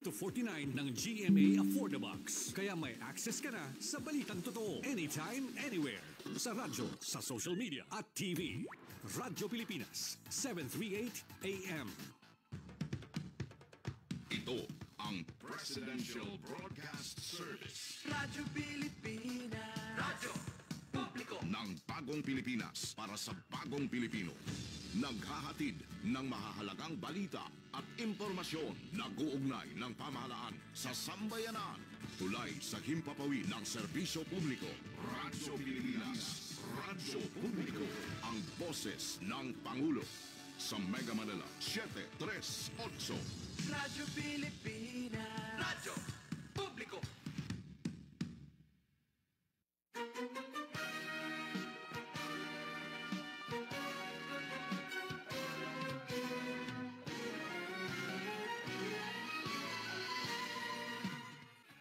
to 49 ng GMA Affordabox. Kaya may access ka na sa balitang totoo. Anytime, anywhere. Sa radyo, sa social media, at TV. Radyo Pilipinas, 738 AM. Ito ang Presidential Broadcast Service. Radyo Pilipinas. Radyo Publiko Ng bagong Pilipinas para sa bagong Pilipino. Naghahatid ng mahahalagang balita at impormasyon na uugnay ng pamahalaan sa sambayanan. Tulay sa himpapawid ng serbisyo publiko. Radyo Pilipinas. Radyo Publiko. Ang boses ng Pangulo. Sa Mega Manila, 738. Radyo Pilipinas. Radyo Publiko.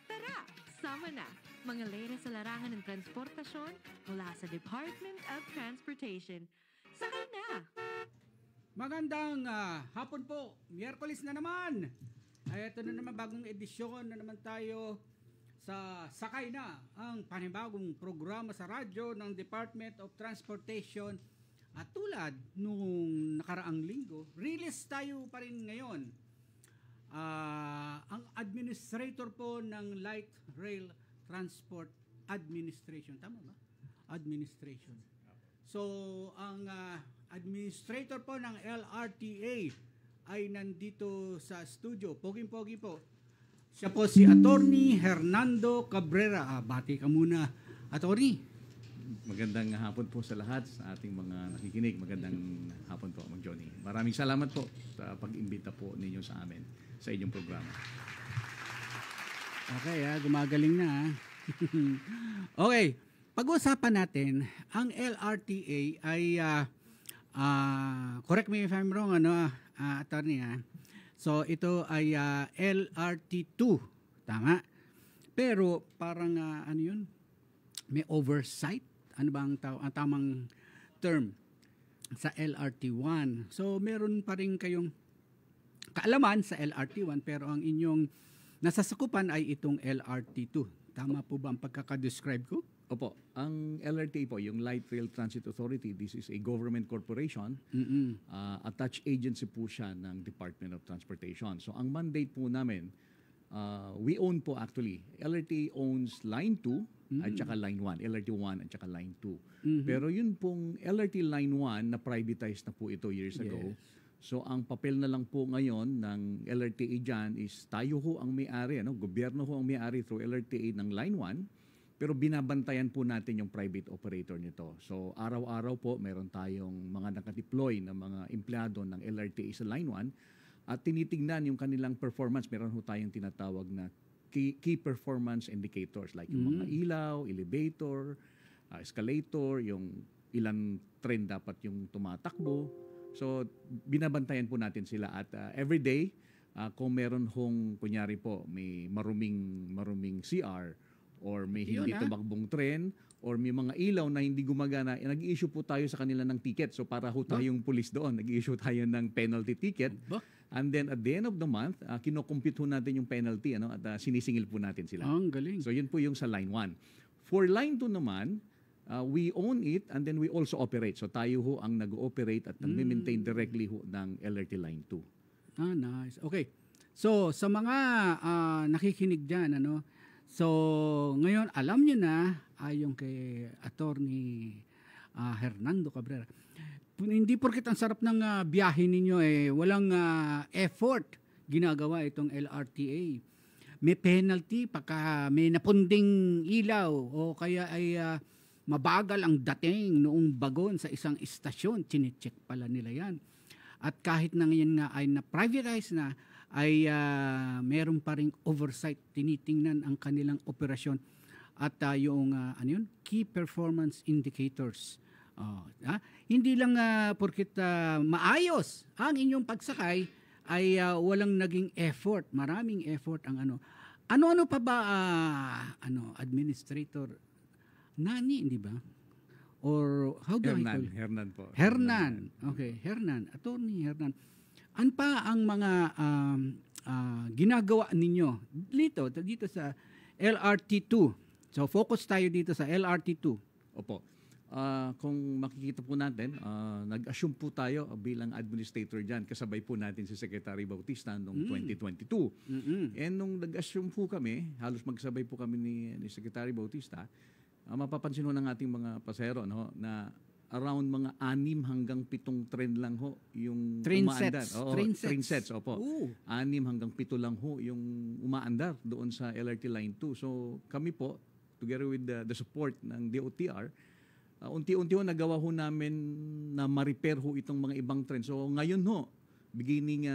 Tara, sama na! Mga latest sa larangan ng transportasyon mula sa Department of Transportation. Sakay na! Magandang hapon po. Miyerkules na naman. Ay, ito na naman bagong edisyon na naman tayo sa Sakay Na, ang panibagong programa sa radyo ng Department of Transportation. At tulad nung nakaraang linggo, release tayo pa rin ngayon. Ang administrator po ng Light Rail Transport Administration. Tama ba? Administration. So, ang administrator po ng LRTA ay nandito sa studio. Poging-pogi po. Siya po si Attorney Hernando Cabrera. Bati ka muna, Attorney. Magandang hapon po sa lahat, sa ating mga nakikinig. Magandang hapon po, Mang Johnny. Maraming salamat po sa pag-imbita po ninyo sa amin sa inyong programa. Okay, gumagaling na. Okay, pag-uusapan natin, ang LRTA ay, correct me if I'm wrong, Attorney, So, ito ay LRT2, tama? Pero, parang, ano yun? May oversight? Ano ba ang tamang term sa LRT1? So, meron pa rin kayong kaalaman sa LRT1, pero ang inyong nasasakupan ay itong LRT2. Tama po ba ang pagkakadescribe ko? Opo, ang LRTA po, yung Light Rail Transit Authority, this is a government corporation. Attached agency po siya ng Department of Transportation. So ang mandate po namin, we own po actually, LRTA owns Line 2 at saka Line 1, LRT 1 at saka Line 2. Pero yun pong LRT Line 1 na privatized na po ito years ago. So ang papel na lang po ngayon ng LRTA dyan is tayo ho ang may-ari, gobyerno ho ang may-ari through LRTA ng Line 1. Pero binabantayan po natin yung private operator nito. So araw-araw po meron tayong mga nakadeploy na mga empleyado ng LRTA sa Line 1 at tinitingnan yung kanilang performance. Meron ho tayong tinatawag na key performance indicators like yung mga ilaw, elevator, escalator, yung ilang tren dapat yung tumatakbo. So binabantayan po natin sila at every day kung meron hong kunyari po may maruming CR or may hindi tumakbong tren, or may mga ilaw na hindi gumagana, nag-i-issue po tayo sa kanila ng ticket. So para ho tayong pulis doon, nag-i-issue tayo ng penalty ticket. And then at the end of the month, kinocompute ho natin yung penalty at sinisingil po natin sila. Ang galing. So yun po yung sa Line 1. For Line 2 naman, we own it and then we also operate. So tayo ho ang nag-ooperate at nag-maintain directly ho ng LRT Line 2. Nice. Okay. So sa mga nakikinig dyan, so, ngayon, alam nyo na, yung kay Attorney Hernando Cabrera, hindi porket ang sarap ng biyahe ninyo, walang effort ginagawa itong LRTA. May penalty pagka may napunding ilaw o kaya ay mabagal ang dating noong bagon sa isang istasyon. Chinecheck pala nila yan. At kahit na ngayon nga ay na-privatize na, ay meron pa ring oversight, tinitingnan ang kanilang operasyon at yung key performance indicators. Hindi lang porket maayos ang inyong pagsakay ay walang naging effort, maraming effort ang ano-ano pa ba administrator Nani, hindi ba? Or how do I call it? Hernan po. Hernan. Okay, Hernan. Attorney Hernan. Ano pa ang mga ginagawa ninyo dito sa LRT2. So focus tayo dito sa LRT2. Opo. Kung makikita po natin, nag-assume po tayo bilang administrator dyan. Kasabay po natin si Secretary Bautista noong 2022. And nung nag-assume po kami, halos magsabay po kami ni Secretary Bautista, mapapansin ho ng ating mga pasahero na around mga 6 hanggang 7 train lang ho yung umaandar. Train sets. Opo. 6 hanggang 7 lang ho yung umaandar doon sa LRT Line 2. So kami po, together with the support ng DOTR, unti-unti ho nagawa ho namin na ma-repair ho itong mga ibang train. So ngayon ho, beginning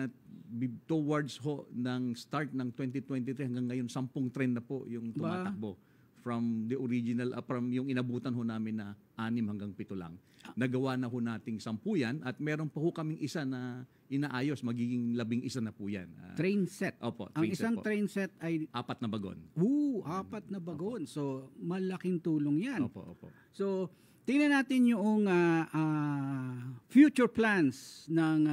towards ho ng start ng 2023 hanggang ngayon, 10 train na po yung tumatakbo. From the original, from yung inabutan ho namin na 6 hanggang 7 lang. Nagawa na ho nating 10 yan at meron pa ho kaming isa na inaayos, magiging 11 na po yan. Train set. Opo, Ang isang train set ay 4 na bagon. 4 na bagon. So malaking tulong yan. Opo. So tingnan natin yung future plans ng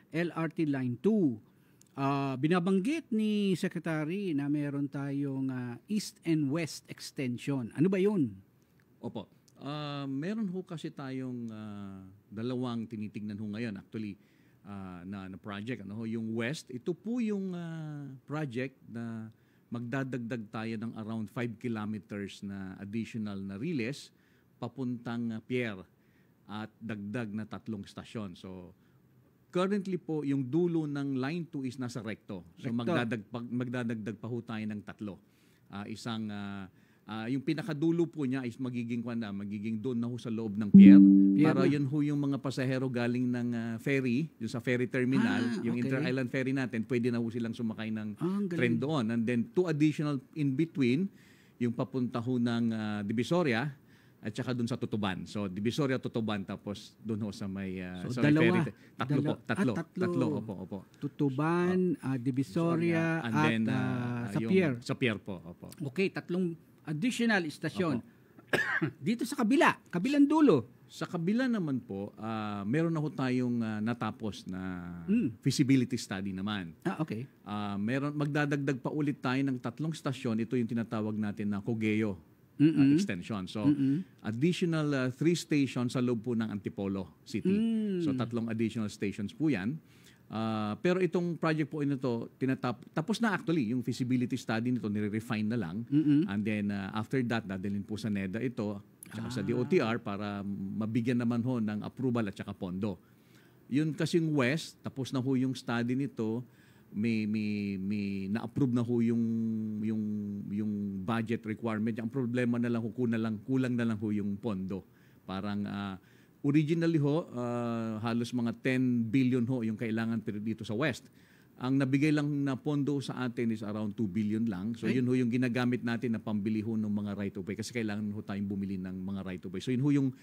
LRT Line 2. Binabanggit ni Secretary na meron tayong East and West extension. Ano ba yun? Opo. Meron ho kasi tayong dalawang tinitingnan ho ngayon actually na project. Yung West, ito po yung project na magdadagdag tayo ng around 5 kilometers na additional na relays papuntang Pierre at dagdag na 3 stasyon. So currently po, yung dulo ng Line 2 is nasa Recto. So magdadagdag pa ho tayo ng 3. Yung pinakadulo po niya is magiging doon na ho sa loob ng Pierre. Para yun ho yung mga pasahero galing ng ferry, yung sa ferry terminal, yung inter-island ferry natin, pwede na ho silang sumakay ng train doon. And then 2 additional in between, yung papunta ho ng Divisoria, at saka doon sa Tutuban. So, Divisoria, Tutuban, tapos doon ho sa may... so, sa dalawa. Tatlo. Opo. Tutuban, Divisoria, and then, sa Pierre. Sa Pierre po, opo. Okay, 3 additional istasyon. Dito sa kabilang dulo. Sa kabila naman po, meron na ho tayong natapos na feasibility study naman. Okay. Magdadagdag pa ulit tayo ng 3 stasyon. Ito yung tinatawag natin na Cogeo extension. So, additional 3 stations sa loob po ng Antipolo City. So, 3 additional stations po yan. Pero itong project po ito, tapos na actually yung feasibility study nito, nire-refine na lang. And then, after that, dadalhin po sa NEDA ito, tsaka sa DOTR para mabigyan naman ho ng approval at saka pondo. Yun kasing West, tapos na ho yung study nito, may na-approve na ho yung budget requirement. Ang problema na lang ho, kulang na lang ho yung pondo. Parang originally ho, halos mga 10 billion ho yung kailangan dito sa West. Ang nabigay lang na pondo sa atin is around 2 billion lang. So yun ho yung ginagamit natin na pambili ho ng mga right of way kasi kailangan ho tayong bumili ng mga right of way. So yun ho yung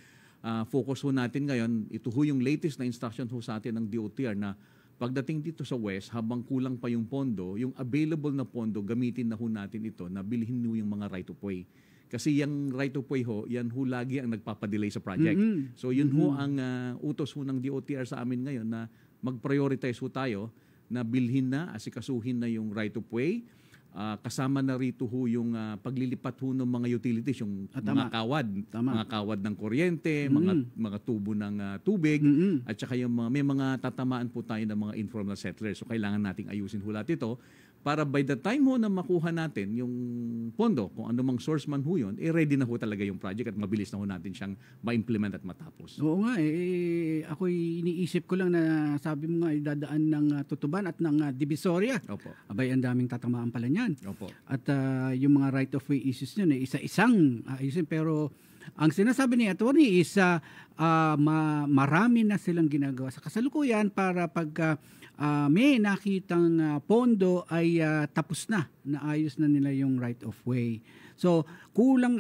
focus ho natin ngayon. Ito ho yung latest na instruction ho sa atin ng DOTR na pagdating dito sa West, habang kulang pa yung pondo, yung available na pondo, gamitin na ho natin ito na bilhin ho yung mga right of way. Kasi yung right of way ho, yan ho lagi ang nagpapadelay sa project. So yun ho ang utos ho ng DOTR sa amin ngayon na mag-prioritize ho tayo na bilhin na, asikasuhin na yung right of way. Kasama na rito ho yung paglilipat ho ng mga utilities, yung mga kawad ng kuryente, mga tubo ng tubig, at saka yung may mga tatamaan po tayo ng mga informal settlers. So kailangan nating ayusin ho lahat ito para by the time ho na makuha natin yung pondo, kung anumang source man ho yun, ready na ho talaga yung project at mabilis na ho natin siyang ma-implement at matapos. Oo nga, ako'y iniisip ko lang na sabi mo nga idadaan ng Tutuban at ng Divisoria. Opo. Abay, ang daming tatamaan pala niyan. Opo. At yung mga right-of-way issues niyan, isa-isang ayusin. Pero ang sinasabi ni attorney is marami na silang ginagawa sa kasalukuyan para pag may nakitang pondo ay tapos na ayos na nila yung right-of-way. So, kulang,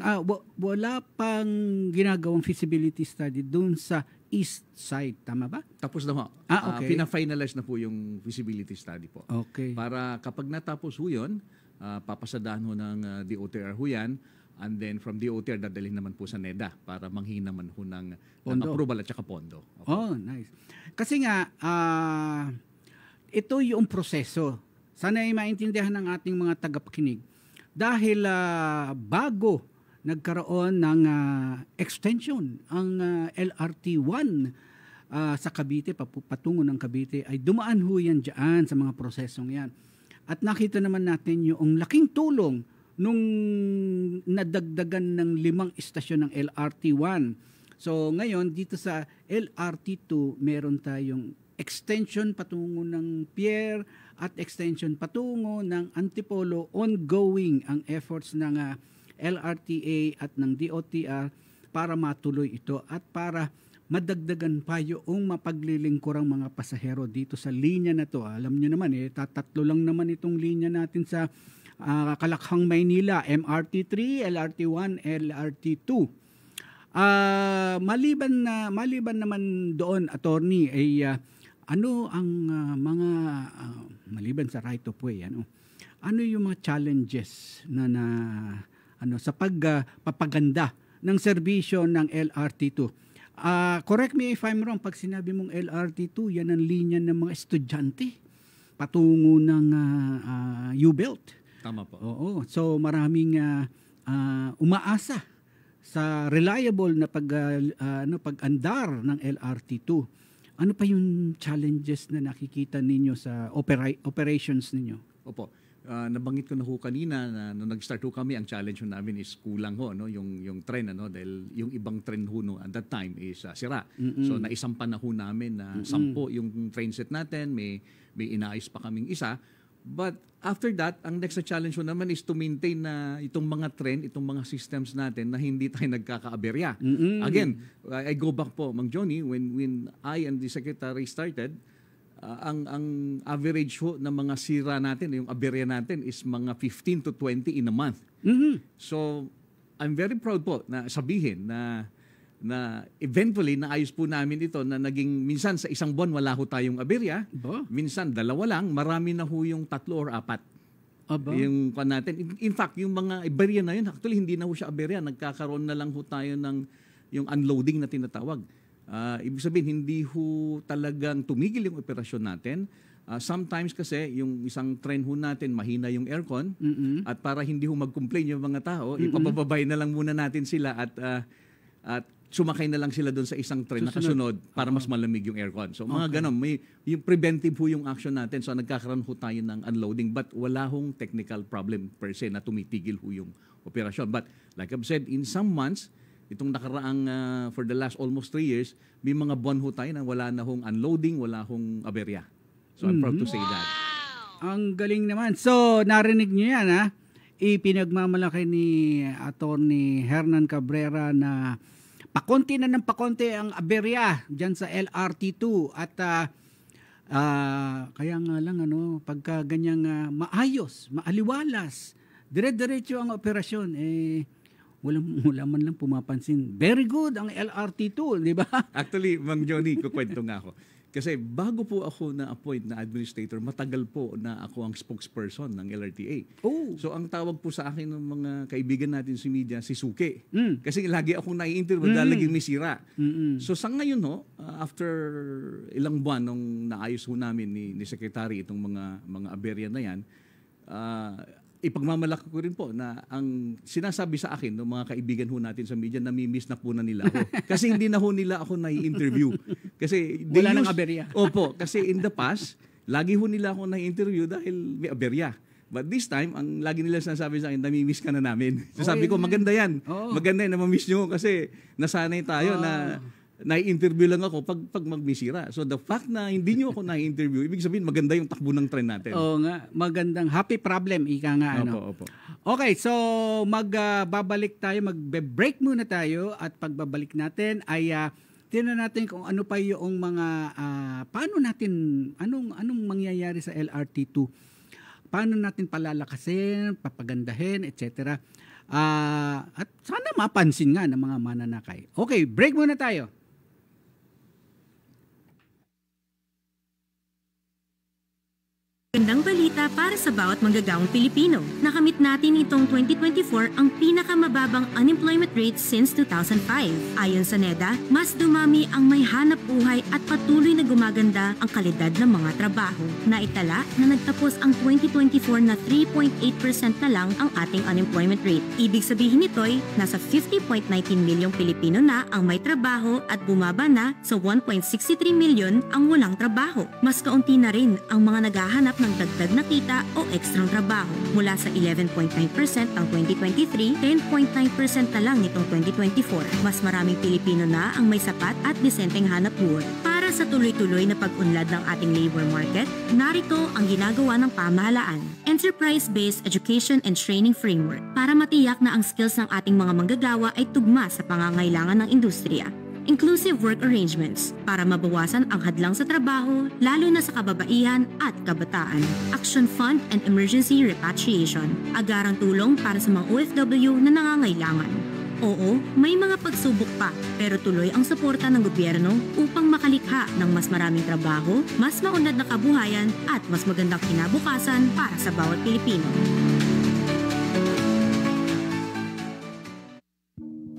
wala pang ginagawang feasibility study dun sa east side. Tama ba? Tapos na ho. Okay. Pina-finalize na po yung feasibility study po. Okay. Para kapag natapos ho yun, papasadahan ho ng DOTR ho yan. And then from DOTR, dadalhin naman po sa NEDA para manghingi naman ho ng approval at saka pondo. Okay. Oh, nice. Kasi nga, ito yung proseso Sana ay maintindihan ng ating mga tagapakinig. Dahil bago nagkaroon ng extension ang LRT1 sa Cavite, patungo ng Cavite, ay dumaan ho yan dyan sa mga prosesong yan. At nakita naman natin yung laking tulong nung nadagdagan ng 5 istasyon ng LRT1. So ngayon, dito sa LRT2, meron tayong extension patungo ng Pier at extension patungo ng Antipolo. Ongoing ang efforts ng LRTA at ng DOTR para matuloy ito at para madagdagan pa yung mapaglilingkurang mga pasahero dito sa linya na to. Alam nyo naman, tatatlo lang naman itong linya natin sa Kalakhang, Maynila, MRT3, LRT1, LRT2. Maliban naman doon, attorney, ay ano ang mga maliban sa right of way, ano yung mga challenges na sa pagpapaganda ng serbisyo ng LRT2? Correct me if I'm wrong, pag sinabi mong LRT2, yan ang linya ng mga estudyante patungo ng U-Belt. Tama po. Oo. So maraming umaasa sa reliable na pag-andar ng LRT2. Ano pa yung challenges na nakikita ninyo sa operations ninyo? Opo. Nabanggit ko na ho kanina na nung nag-start ho kami, ang challenge ho namin is kulang ho, yung tren, dahil yung ibang tren ho at that time is sira. So naisampan na ho namin na 10 yung train set natin, may inaayos pa kaming isa. But after that, ang next na challenge ho naman is to maintain na itong mga trend, itong mga systems natin na hindi tayo nagkakaaberya. Again, I go back po, Mang Johnny, when I and the Secretary started, ang average ho ng mga sira natin, yung aberya natin is mga 15 to 20 in a month. So, I'm very proud po na sabihin na eventually naayos po namin ito na naging minsan sa isang buwan wala ho tayong aberya. Minsan 2 lang, marami na ho yung 3 or 4. Yung pan natin. In fact, yung mga aberya na yun, actually hindi na ho siya aberya. Nagkakaroon na lang ho tayo ng yung unloading na tinatawag. Ibig sabihin, hindi ho talagang tumigil yung operasyon natin. Sometimes kasi, yung isang train ho natin, mahina yung aircon. At para hindi ho mag-complain yung mga tao, ipapababay na lang muna natin sila at sumakay na lang sila doon sa isang train na kasunod para mas malamig yung aircon. So mga ganon, yung preventive ho yung action natin. So nagkakaroon ho tayo ng unloading but wala hong technical problem per se na tumitigil ho yung operasyon. But like I've said, in some months, itong nakaraang for the last almost 3 years, may mga buwan ho tayo na wala na hong unloading, wala hong aberya. So I'm proud to say that. Ang galing naman. So narinig niyo yan, ipinagmamalaki ni Attorney Hernan Cabrera na pakonti na ng pakonti ang aberya dyan sa LRT2 at kaya nga lang pagka ganyang maayos, maaliwalas, dire-diretso ang operasyon, wala man lang pumapansin. Very good ang LRT2, di ba? Actually, Mang Johnny, kukwento nga ako. Kasi bago po ako na-appoint na administrator, matagal po na ako ang spokesperson ng LRTA. So ang tawag po sa akin ng mga kaibigan natin sa media, si Suke. Kasi lagi akong nai-interview dahil laging may sira. So sa ngayon, after ilang buwan nung naayos ho namin ni Secretary itong mga aberya na yan, ipagmamalaki ko rin po na ang sinasabi sa akin ng mga kaibigan ho natin sa media, namimiss na po na nila ako. Kasi hindi na ho nila ako nai-interview. Kasi wala nang aberya. Opo, kasi in the past, lagi ho nila ako nai-interview dahil may aberya. But this time, ang lagi nila sinasabi sa akin, namimiss ka na namin. So sabi ko, maganda yan. Maganda yan na mamiss nyo kasi nasanay tayo na nai-interview lang ako pag magmisira. So the fact na hindi nyo ako nai-interview, ibig sabihin maganda yung takbo ng tren natin. Oo nga, magandang happy problem, ika nga. Opo. Okay, so magbabalik tayo, magbe-break muna tayo at pagbabalik natin ay tingnan natin kung ano pa yung mga anong mangyayari sa LRT2. Paano natin palalakasin, papagandahin, etc. At sana mapansin nga ng mga mananakay. Okay, break muna tayo. magandang balita para sa bawat manggagawang Pilipino. Nakamit natin itong 2024 ang pinakamababang unemployment rate since 2005. Ayon sa NEDA, mas dumami ang may hanap buhay at patuloy na gumaganda ang kalidad ng mga trabaho. Naitala na nagtapos ang 2024 na 3.8% na lang ang ating unemployment rate. Ibig sabihin nito'y nasa 50.19 milyong Pilipino na ang may trabaho at bumaba na sa 1.63 milyon ang walang trabaho. Mas kaunti na rin ang mga naghahanap ng dagdag na kita o ekstrang trabaho. Mula sa 11.9% ang 2023, 10.9% na lang nitong 2024. Mas maraming Pilipino na ang may sapat at disenteng hanap buhay. Para sa tuloy-tuloy na pag-unlad ng ating labor market, narito ang ginagawa ng pamahalaan. Enterprise-based Education and Training Framework para matiyak na ang skills ng ating mga manggagawa ay tugma sa pangangailangan ng industriya. Inclusive work arrangements para mabawasan ang hadlang sa trabaho, lalo na sa kababaihan at kabataan. Action Fund and Emergency Repatriation, agarang tulong para sa mga OFW na nangangailangan. Oo, may mga pagsubok pa, pero tuloy ang suporta ng gobyerno upang makalikha ng mas maraming trabaho, mas maunlad na kabuhayan at mas magandang kinabukasan para sa bawat Pilipino.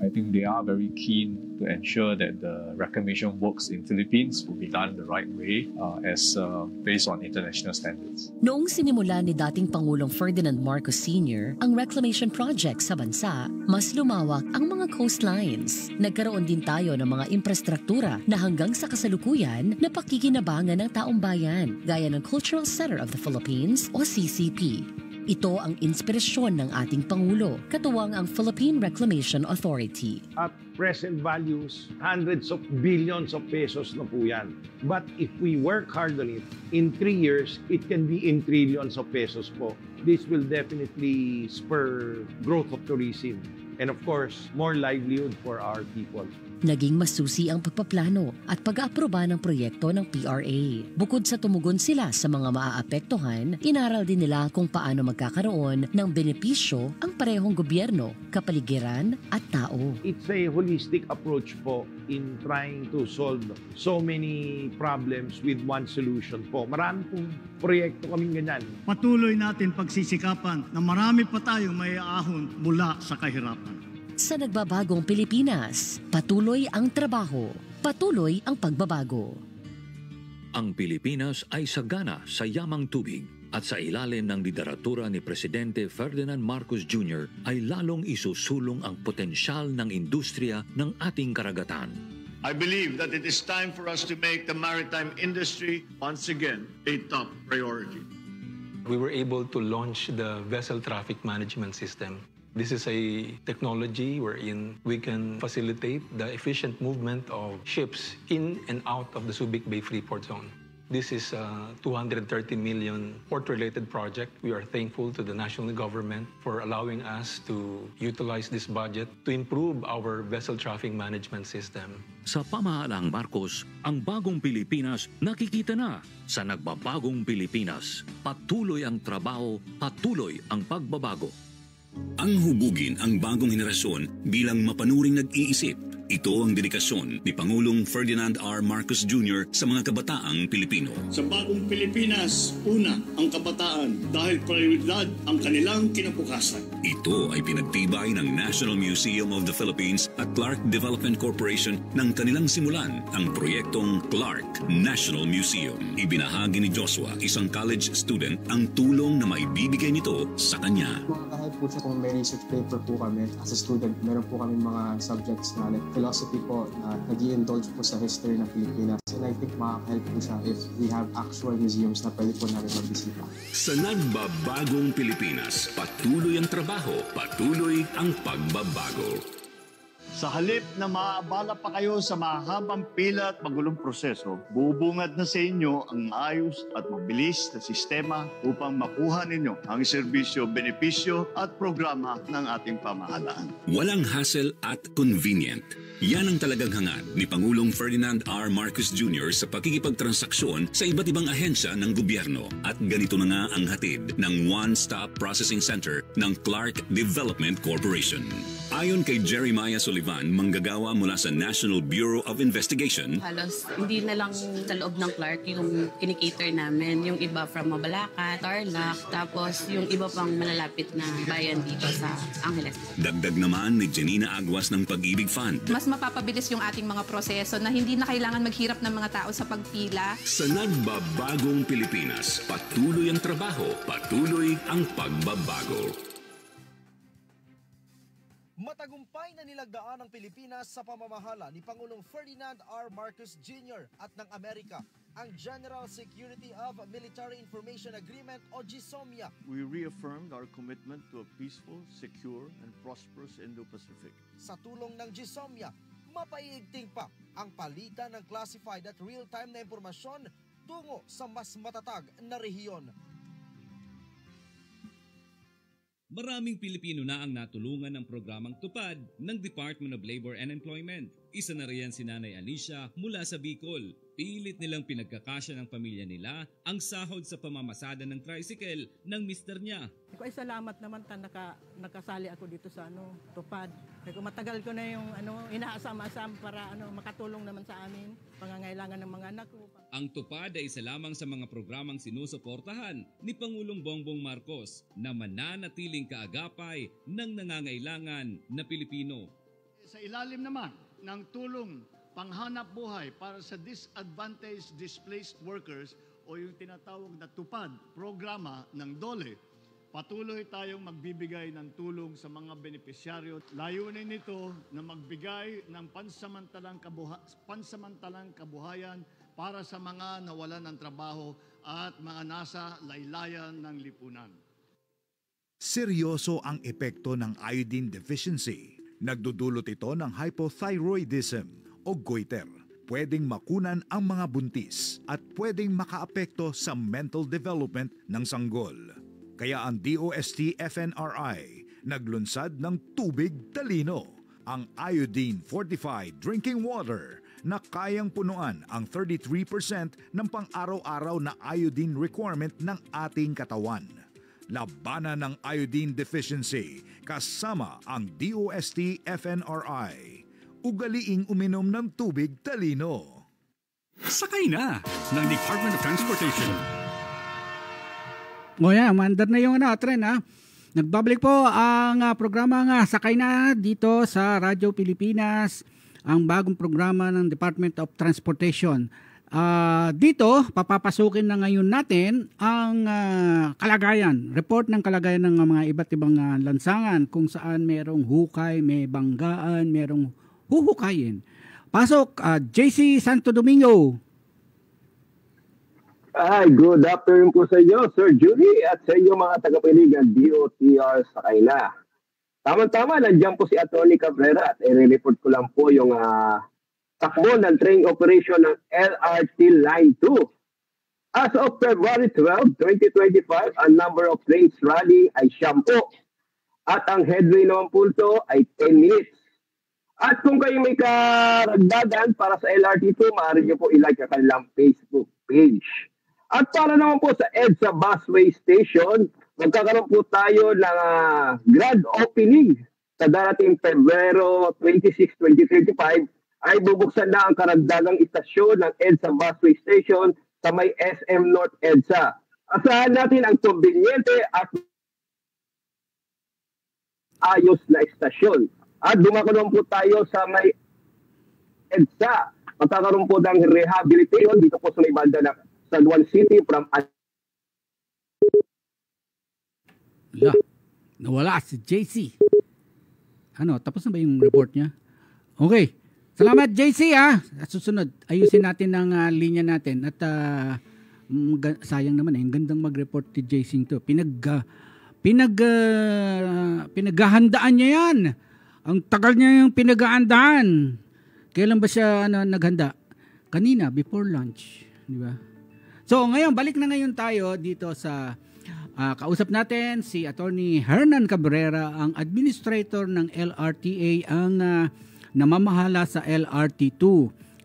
I think they are very keen to ensure that the reclamation works in Philippines will be done the right way as based on international standards. Noong sinimula ni dating Pangulong Ferdinand Marcos Sr. ang reclamation project sa bansa, mas lumawak ang mga coastlines. Nagkaroon din tayo ng mga infrastruktura na hanggang sa kasalukuyan na pakikinabangan ng taong bayan, gaya ng Cultural Center of the Philippines o CCP. Ito ang inspirasyon ng ating Pangulo, katuwang ang Philippine Reclamation Authority. At present values, hundreds of billions of pesos na po yan. But if we work hard on it, in 3 years, it can be in trillions of pesos po. This will definitely spur growth of tourism and of course, more livelihood for our people. Naging masusi ang pagpaplano at pag-aaproba ng proyekto ng PRA. Bukod sa tumugon sila sa mga maaapektuhan, inaral din nila kung paano magkakaroon ng benepisyo ang parehong gobyerno, kapaligiran at tao. It's a holistic approach po in trying to solve so many problems with one solution po. Marami pong proyekto kaming ganyan. Patuloy natin pagsisikapan na marami pa tayong may ahon mula sa kahirapan. Sa nagbabagong Pilipinas, patuloy ang trabaho, patuloy ang pagbabago. Ang Pilipinas ay sagana sa yamang tubig at sa ilalim ng lideratura ni Presidente Ferdinand Marcos Jr. ay lalong isusulong ang potensyal ng industriya ng ating karagatan. I believe that it is time for us to make the maritime industry once again a top priority. We were able to launch the vessel traffic management system. This is a technology wherein we can facilitate the efficient movement of ships in and out of the Subic Bay Freeport Zone. This is a 230 million port-related project. We are thankful to the national government for allowing us to utilize this budget to improve our vessel traffic management system. Sa pamahalaang Marcos, ang bagong Pilipinas nakikita na. Sa nagbabagong Pilipinas, patuloy ang trabaho, patuloy ang pagbabago. Ang hubugin ang bagong henerasyon bilang mapanuring nag-iisip. Ito ang dedikasyon ni Pangulong Ferdinand R. Marcos Jr. sa mga kabataang Pilipino. Sa bagong Pilipinas, una ang kabataan dahil prioridad ang kanilang kinabukasan. Ito ay pinagtibay ng National Museum of the Philippines at Clark Development Corporation nang kanilang simulan ang proyektong Clark National Museum. Ibinahagi ni Joshua, isang college student, ang tulong na maibibigay nito sa kanya. Kahit po siya kung may research paper po kami as a student, meron po kami mga subjects na like philosophy po na nag-i-indulge po sa history ng Pilipinas. And I think makaka-help po siya if we have actual museums na pwede po namin magbisita. Sa nagbabagong Pilipinas, patuloy ang trabaho, patuloy ang pagbabago. Sa halip na maabala pa kayo sa mahabang pila at magulong proseso, bubungad na sa inyo ang ayos at mabilis na sistema upang makuha ninyo ang serbisyo, benepisyo at programa ng ating pamahalaan. Walang hassle at convenient. Yan ang talagang hangad ni Pangulong Ferdinand R. Marcos Jr. sa pakikipagtransaksyon sa iba't ibang ahensya ng gobyerno. At ganito na nga ang hatid ng One-Stop Processing Center ng Clark Development Corporation. Ayon kay Jeremiah Sullivan, manggagawa mula sa National Bureau of Investigation, halos hindi na lang sa loob ng Clark yung kinikater namin. Yung iba from Mabalacat, Tarlac, tapos yung iba pang malalapit na bayan dito sa Angeles. Dagdag naman ni Janina Aguas ng Pag-ibig Fund. Mas mapapabilis yung ating mga proseso na hindi na kailangan maghirap ng mga tao sa pagpila. Sa nagbabagong Pilipinas, patuloy ang trabaho, patuloy ang pagbabago. Matagumpay na nilagdaan ang Pilipinas sa pamamahala ni Pangulong Ferdinand R. Marcos Jr. at ng Amerika ang General Security of Military Information Agreement o GSOMIA. We reaffirmed our commitment to a peaceful, secure, and prosperous Indo-Pacific. Sa tulong ng GSOMIA, mapaiigting pa ang palitan ng classified at real-time na impormasyon tungo sa mas matatag na rehiyon. Maraming Pilipino na ang natulungan ng programang Tupad ng Department of Labor and Employment. Isa na riyan si Nanay Alicia mula sa Bicol. Pilit nilang pinagkakasya ng pamilya nila ang sahod sa pamamasada ng tricycle ng mister niya. Ay salamat naman nakasali ako dito sa Tupad. Matagal ko na yung inaasam-asam para makatulong naman sa amin, pangangailangan ng mga anak ko. Ang Tupad ay isa lamang sa mga programang sinusuportahan ni Pangulong Bongbong Marcos na mananatiling kaagapay ng nangangailangan na Pilipino. Sa ilalim naman ng tulong panghanap buhay para sa disadvantaged displaced workers o yung tinatawag na TUPAD programa ng DOLE, patuloy tayong magbibigay ng tulong sa mga benepisyaryo. Layunin nito na magbigay ng pansamantalang kabuhayan para sa mga nawalan ng trabaho at mga nasa laylayan ng lipunan. Seryoso ang epekto ng iodine deficiency. Nagdudulot ito ng hypothyroidism o goiter. Pwedeng makunan ang mga buntis at pwedeng makaapekto sa mental development ng sanggol. Kaya ang DOST-FNRI naglunsad ng Tubig Talino, ang iodine-fortified drinking water na kayang punuan ang 33% ng pang-araw-araw na iodine requirement ng ating katawan. Labanan ng iodine deficiency kasama ang DOST-FNRI. Ugaliing uminom ng Tubig Talino. Sakay na ng Department of Transportation. O yan, mandar na yung tren ha. Nagbabalik po ang programa Sakay na dito sa Radyo Pilipinas, ang bagong programa ng Department of Transportation. Dito, papapasukin na ngayon natin ang kalagayan, report ng kalagayan ng mga iba't ibang lansangan kung saan merong hukay, may banggaan, merong huhukayin. Pasok, JC Santo Domingo. Hi, good afternoon po sa inyo, Sir Julie, at sa inyo mga tagapiligan DOTR Sakay na. Tama-tama, nandiyan po si Atty. Cabrera at i-report ko lang po yung takbo ng train operation ng LRT Line 2. As of February 12, 2025, ang number of trains running ay 10 at ang headway naman po ito ay 10 minutes. At kung kayo may karagdagan para sa LRT2, maaari nyo po ilike ang kanilang Facebook page. At para naman po sa EDSA Busway Station, magkakaroon po tayo ng grand opening sa darating Pebrero 26, 2035 ay bubuksan na ang karagdagang istasyon ng EDSA Busway Station sa may SM North EDSA. Asahan natin ang kumbinyente at ayos na istasyon. At dumakaroon po tayo sa may EDSA. Magkakaroon po ng rehabilitation dito po sa may banda ng San Juan City from nawala si JC. Tapos na ba yung report niya? Okay. Salamat JC ha. At susunod, ayusin natin ang linya natin. At sayang naman yung gandang mag-report ni JC to. Pinaghahandaan niya yan. Ang tagal niya yung pinaghahandaan. Kailan ba siya naghanda? Kanina, before lunch. Di ba? So ngayon, balik na ngayon tayo dito sa kausap natin si Atty. Hernan Cabrera, ang administrator ng LRTA, ang namamahala sa LRT2.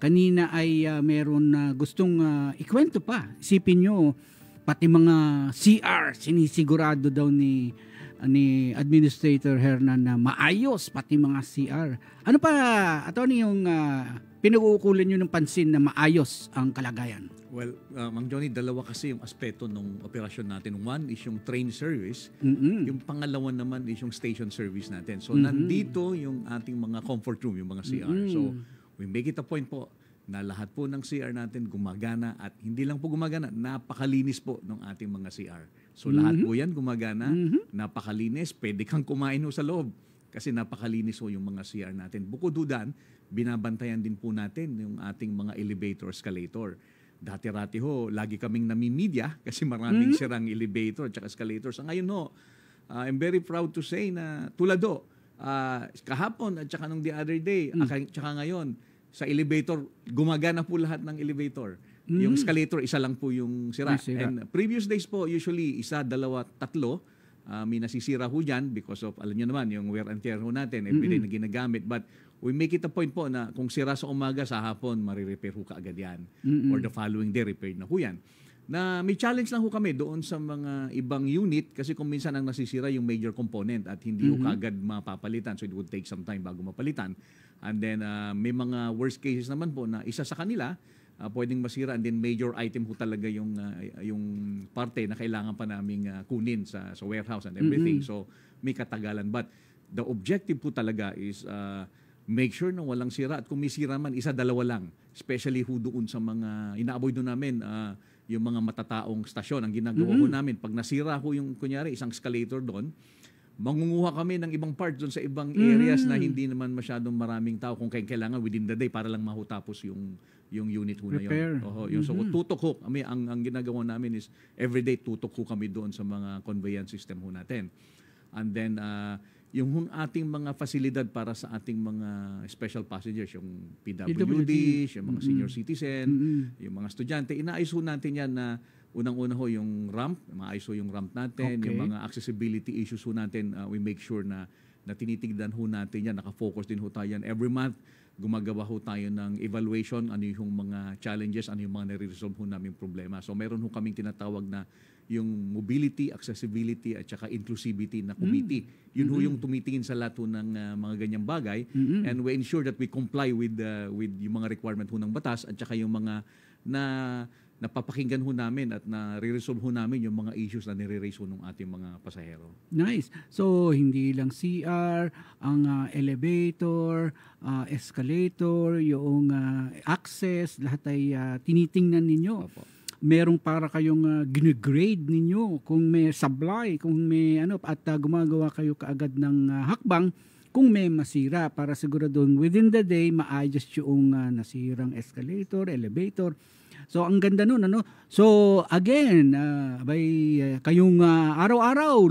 Kanina ay meron gustong ikwento pa. Isipin nyo, pati mga CR, sinisigurado daw ni ni Administrator Hernan na maayos pati mga CR. Ano pa, attorney, yung pinag-uukulan nyo ng pansin na maayos ang kalagayan? Well, Mang Johnny, dalawa kasi yung aspeto ng operasyon natin. One is yung train service. Yung pangalawa naman is yung station service natin. So, nandito yung ating mga comfort room, yung mga CR. So, we make it a point po na lahat po ng CR natin gumagana at hindi lang po gumagana, napakalinis po ng ating mga CR. So, lahat po yan gumagana, napakalinis, pwede kang kumain sa loob kasi napakalinis po yung mga CR natin. Bukod doon, binabantayan din po natin yung ating mga elevator, escalator. Dati-rati ho, lagi kaming namimidya kasi maraming sirang elevator at escalator. So ngayon ho, I'm very proud to say na tulado, kahapon at saka nung the other day, at saka ngayon, sa elevator, gumagana po lahat ng elevator. Yung escalator, isa lang po yung sira. And previous days po, usually isa, dalawa, tatlo, may nasisira ho dyan because of, alam nyo naman, yung wear and tear ho natin, everyday na ginagamit. But we make it a point po na kung sira sa umaga, sa hapon, marirepair ho kaagad yan. Or the following day, repaired na ho yan. Na may challenge lang ho kami doon sa mga ibang unit kasi kung minsan ang nasisira yung major component at hindi ho kaagad mapapalitan. So it would take some time bago mapalitan. And then may mga worst cases naman po na isa sa kanila, pwedeng masira and then major item ho talaga yung parte na kailangan pa naming kunin sa warehouse and everything. So may katagalan. But the objective po talaga is make sure na walang sira at kung may sira man, isa, dalawa lang. Especially ho doon sa mga, ina-avoid doon namin yung mga matataong stasyon. Ang ginagawa ho namin, pag nasira ho yung, kunyari, isang escalator doon, mangunguha kami ng ibang parts doon sa ibang areas na hindi naman masyadong maraming tao kung kailangan within the day para lang mahutapos yung unit ho na yun. Yung so tutok ho. Ang ginagawa namin is everyday tutok ho kami doon sa mga conveyance system ho natin. And then yung ating mga fasilidad para sa ating mga special passengers, yung PWDs, yung mga senior citizen, yung mga estudyante, inaayos ho natin yan na unang-una ho yung ramp, maayos ho yung ramp natin, yung mga accessibility issues ho natin, we make sure na tinitignan ho natin yan, nakafocus din ho tayo yan. Every month, gumagawa ho tayo ng evaluation, ano yung mga challenges, ano yung mga nare-resolve ho namin problema. So meron ho kaming tinatawag na yung mobility, accessibility at saka inclusivity na committee. Yun ho yung tumitingin sa lahat ho ng mga ganyang bagay and we ensure that we comply with yung mga requirement ho ng batas at saka yung mga napapakinggan ho namin at na-resolve ho namin yung mga issues na nire-raise ho ng ating mga pasahero. Nice. So, hindi lang CR, ang elevator, escalator, yung access, lahat ay tinitingnan ninyo. Merong para kayong gine-grade ninyo kung may sablay, kung may at gumagawa kayo kaagad ng hakbang kung may masira para siguradong within the day maayos yung nasirang escalator, elevator. So ang ganda nun, ano? So again, kayong araw-araw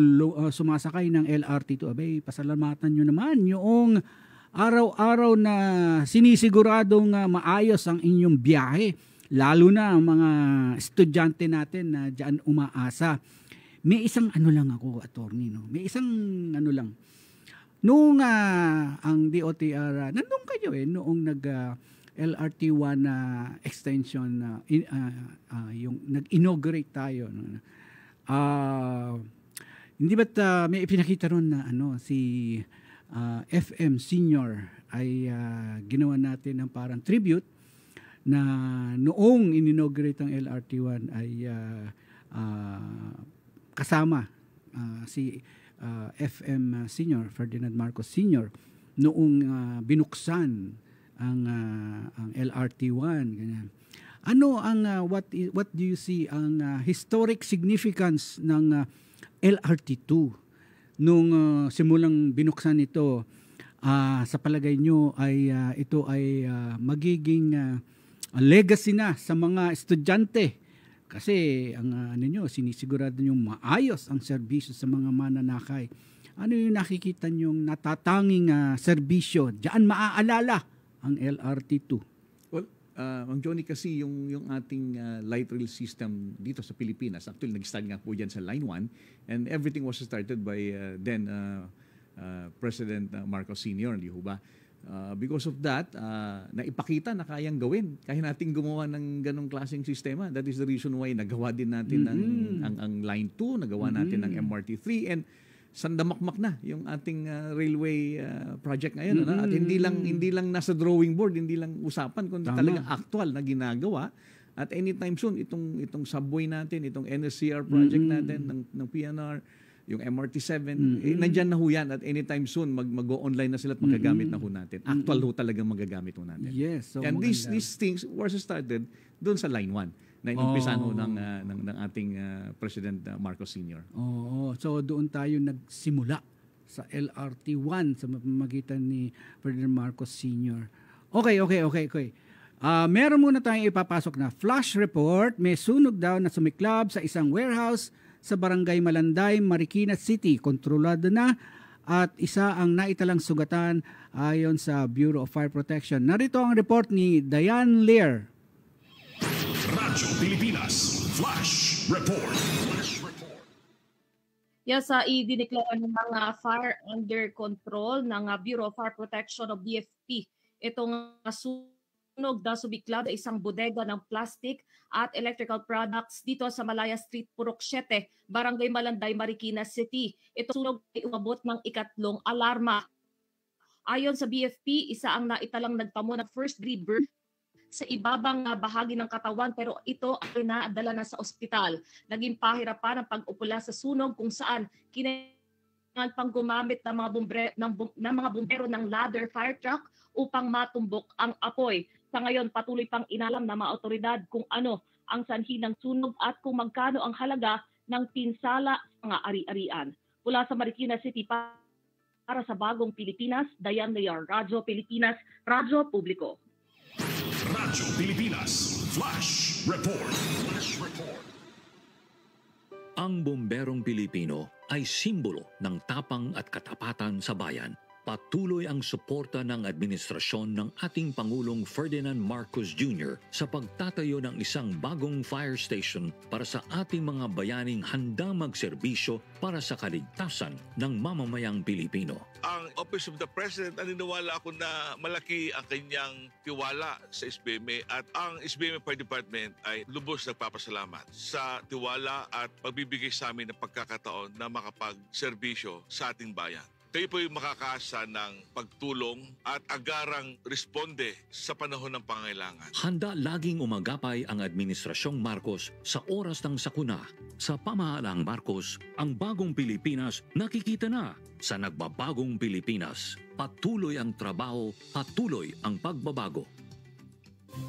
sumasakay ng LRT2, pasalamatan nyo naman yung araw-araw na sinisiguradong maayos ang inyong biyahe. Lalo na ang mga estudyante natin na diyan umaasa. May isang lang ako, attorney, no? May isang lang. Noong ang DOTR, nandun kayo noong LRT1 extension yung nag-inaugurate tayo. Hindi ba't may ipinakita ron na si FM Senior ay ginawa natin ng parang tribute na noong in-inaugurate ang LRT1 ay kasama si FM Senior, Ferdinand Marcos Senior, noong binuksan ang LRT1, ganyan. Ano ang what do you see ang historic significance ng LRT2 nung simulang binuksan ito? Sa palagay nyo ay ito ay magiging legacy na sa mga estudyante kasi ang sinisigurado yung maayos ang serbisyo sa mga mananakay. Ano yung nakikita nyong natatanging serbisyo diyan maaalala ang LRT2? Well, Mang Johnny, kasi yung ating light rail system dito sa Pilipinas, actually nag-start nga po dyan sa Line 1 and everything was started by then President Marcos Sr., hindi ho ba? Because of that, naipakita na kayang gawin. Kaya natin gumawa ng ganong klaseng sistema. That is the reason why nagawa din natin ang Line 2, nagawa natin ng MRT3, and sandamakmak na yung ating railway project ngayon. At hindi lang nasa drawing board, hindi lang usapan, kundi talagang actual na ginagawa. At anytime soon, itong subway natin, itong NSCR project natin ng PNR, yung MRT7, nandyan na ho yan. At anytime soon, mag-go online na sila at magagamit na ho natin. Actual ho talagang magagamit ho natin. Yes. So and these things were started doon sa Line 1 na inumpisan ho ng ating President Marcos Sr. So doon tayo nagsimula sa LRT1 sa pamamagitan ni Ferdinand Marcos Sr. Okay. Meron muna tayong ipapasok na flash report. May sunog daw na sumiklab sa isang warehouse sa Barangay Malanday, Marikina City. Kontrolado na at isa ang naitalang sugatan ayon sa Bureau of Fire Protection. Narito ang report ni Diane Lear. Radyo Pilipinas Flash Report. Yes, idineklara ng mga fire under control ng Bureau of Fire Protection o BFP. Itong sunog na sumiklab sa isang bodega ng plastic at electrical products dito sa Malaya Street, Purok 7, Barangay Malanday, Marikina City. Ito sunog ay umabot ng ikatlong alarma. Ayon sa BFP, isa ang naitalang nagtamo ng first degree burn sa ibabang bahagi ng katawan pero ito ay naadala na sa ospital. Naging pahirapan ang pag-upula sa sunog kung saan kinailangan pang gumamit ng mga bumbero ng ladder fire truck upang matumbok ang apoy. Sa ngayon, patuloy pang inalam ng mga otoridad kung ano ang sanhi ng sunog at kung magkano ang halaga ng pinsala sa mga ari-arian. Mula sa Marikina City para sa Bagong Pilipinas, Diane Lear, Radyo Pilipinas, Radyo Publiko. Radyo Pilipinas Flash Report. Ang bomberong Pilipino ay simbolo ng tapang at katapatan sa bayan. Patuloy ang suporta ng administrasyon ng ating Pangulong Ferdinand Marcos Jr. sa pagtatayo ng isang bagong fire station para sa ating mga bayaning handa magserbisyo para sa kaligtasan ng mamamayang Pilipino. Ang Office of the President, naniniwala ako na malaki ang kanyang tiwala sa SBMA at ang SBMA Fire Department ay lubos nagpapasalamat sa tiwala at pagbibigay sa amin ng pagkakataon na makapagserbisyo sa ating bayan. Kayo po yung makakaasa ng pagtulong at agarang responde sa panahon ng pangailangan. Handa laging umagapay ang Administrasyong Marcos sa oras ng sakuna. Sa pamahalaang Marcos, ang bagong Pilipinas nakikita na sa nagbabagong Pilipinas. Patuloy ang trabaho, patuloy ang pagbabago.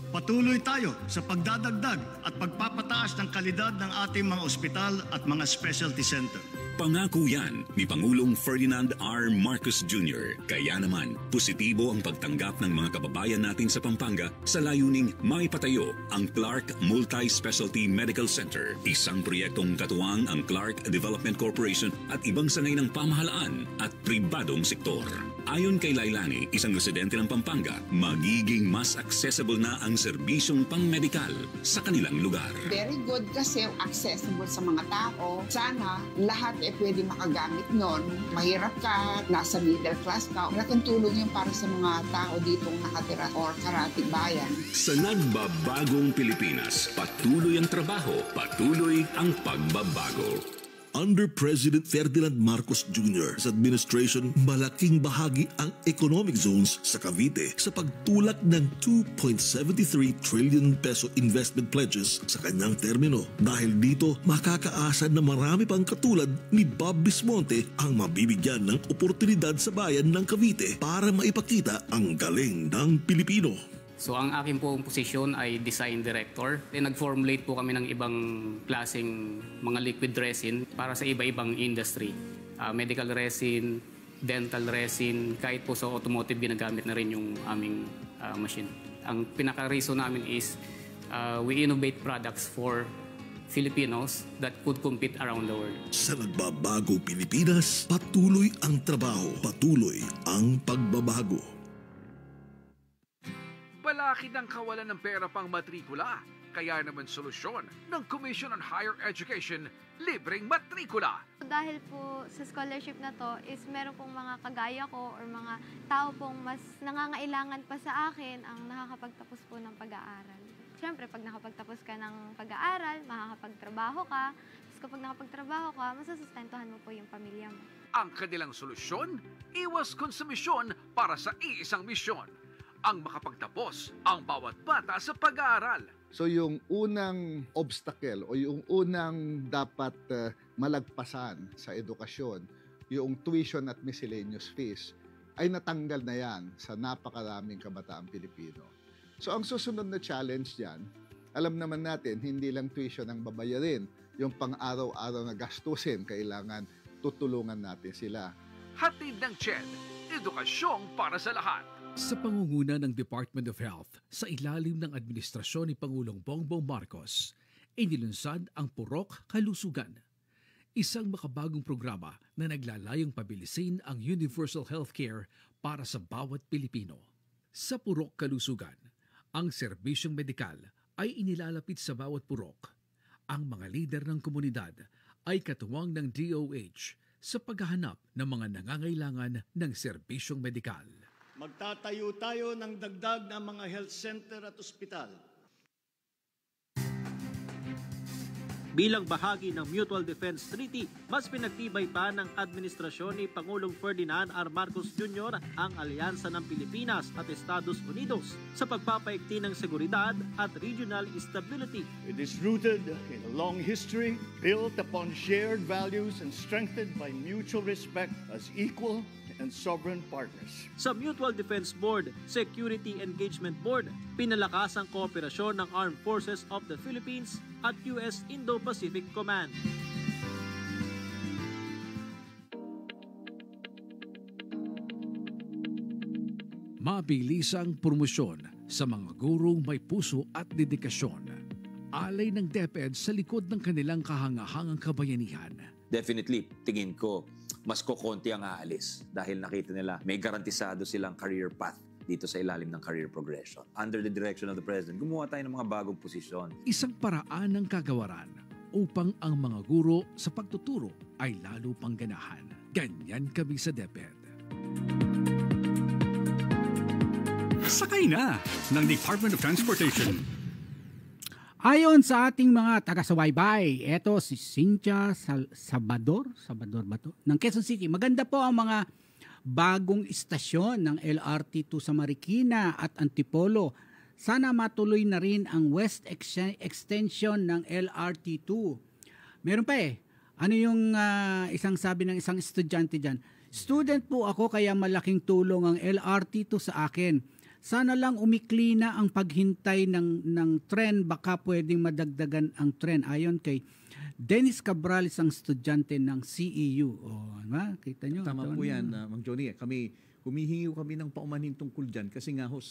Patuloy tayo sa pagdadagdag at pagpapataas ng kalidad ng ating mga ospital at mga specialty center. Pangako yan ni Pangulong Ferdinand R. Marcos Jr. Kaya naman, positibo ang pagtanggap ng mga kababayan natin sa Pampanga sa layuning maipatayo ang Clark Multi-Specialty Medical Center. Isang proyektong katuwang ang Clark Development Corporation at ibang sangay ng pamahalaan at pribadong sektor. Ayon kay Lailani, isang residente ng Pampanga, magiging mas accessible na ang serbisyong pang-medikal sa kanilang lugar. Very good kasi accessible sa mga tao. Sana lahat pwede makagamit nun. Mahirap ka, nasa middle class ka. Malaking tulong yun para sa mga tao ditong nakatira or karatig bayan. Sa nagbabagong Pilipinas, patuloy ang trabaho, patuloy ang pagbabago. Under President Ferdinand Marcos Jr.'s administration, malaking bahagi ang economic zones sa Cavite sa pagtulak ng 2.73 trillion peso investment pledges sa kanyang termino. Dahil dito, makakaasa na marami pang katulad ni Bob Bismonte ang mabibigyan ng oportunidad sa bayan ng Cavite para maipakita ang galing ng Pilipino. So ang akin pong posisyon ay Design Director. Nag-formulate po kami ng ibang klaseng mga liquid resin para sa iba-ibang industry. Medical resin, dental resin, kahit po sa automotive ginagamit na rin yung aming machine. Ang pinaka-reason namin is we innovate products for Filipinos that could compete around the world. Sa nagbabago Pilipinas, patuloy ang trabaho, patuloy ang pagbabago. Balakid ang kawalan ng pera pang matrikula. Kaya naman solusyon ng Commission on Higher Education, libreng matrikula. Dahil po sa scholarship na to is meron pong mga kagaya ko or mga tao pong mas nangangailangan pa sa akin ang nakakapagtapos po ng pag-aaral. Siyempre, pag nakapagtapos ka ng pag-aaral, makakapagtrabaho ka. Tapos kapag nakapagtrabaho ka, masusustentuhan mo po yung pamilya mo. Ang kanilang solusyon, iwas konsumisyon para sa iisang misyon. Ang makapagtapos ang bawat bata sa pag-aaral. So yung unang obstacle o yung unang dapat malagpasan sa edukasyon, yung tuition at miscellaneous fees, ay natanggal na yan sa napakaraming kabataang Pilipino. So ang susunod na challenge diyan, alam naman natin, hindi lang tuition ang babayarin, yung pang-araw-araw na gastusin, kailangan tutulungan natin sila. Hatid ng CHED, edukasyong para sa lahat. Sa pangunguna ng Department of Health sa ilalim ng administrasyon ni Pangulong Bongbong Marcos, inilunsad ang Purok Kalusugan. Isang makabagong programa na naglalayong pabilisin ang universal healthcare para sa bawat Pilipino. Sa Purok Kalusugan, ang serbisyong medikal ay inilalapit sa bawat purok. Ang mga lider ng komunidad ay katuwang ng DOH sa paghahanap ng mga nangangailangan ng serbisyong medikal. Magtatayo tayo ng dagdag na mga health center at ospital. Bilang bahagi ng Mutual Defense Treaty, mas pinagtibay pa ng administrasyon ni Pangulong Ferdinand R. Marcos Jr. ang alyansa ng Pilipinas at Estados Unidos sa pagpapaigting ng seguridad at regional stability. It is rooted in a long history, built upon shared values and strengthened by mutual respect as equal and sovereign partners. Sa Mutual Defense Board, Security Engagement Board, pinalakas ang kooperasyon ng Armed Forces of the Philippines at U.S. Indo-Pacific Command. Mabilisang promosyon sa mga gurong may puso at dedikasyon. Alay ng DepEd sa likod ng kanilang kahangahangang kabayanihan. Definitely, tingin ko, mas kokonti ang aalis dahil nakita nila may garantisado silang career path dito sa ilalim ng career progression. Under the direction of the President, gumawa tayo ng mga bagong posisyon. Isang paraan ng kagawaran upang ang mga guro sa pagtuturo ay lalo pang ganahan. Ganyan kami sa DepEd. Sakay na ng Department of Transportation. Ayon sa ating mga taga-subaybay, eto si Cynthia Sabador ba to? Ng Quezon City. Maganda po ang mga bagong istasyon ng LRT2 sa Marikina at Antipolo. Sana matuloy na rin ang west extension ng LRT2. Meron pa Ano yung isang sabi ng isang estudyante dyan? Student po ako kaya malaking tulong ang LRT2 sa akin. Sana lang umikli na ang paghintay ng tren, baka pwedeng madagdagan ang tren. Ayon kay Dennis Cabral, isang estudyante ng CEU. Kita nyo? Tama po yan, Mang Johnny. Humihingi kami ng paumanhin tungkol dyan kasi nga 10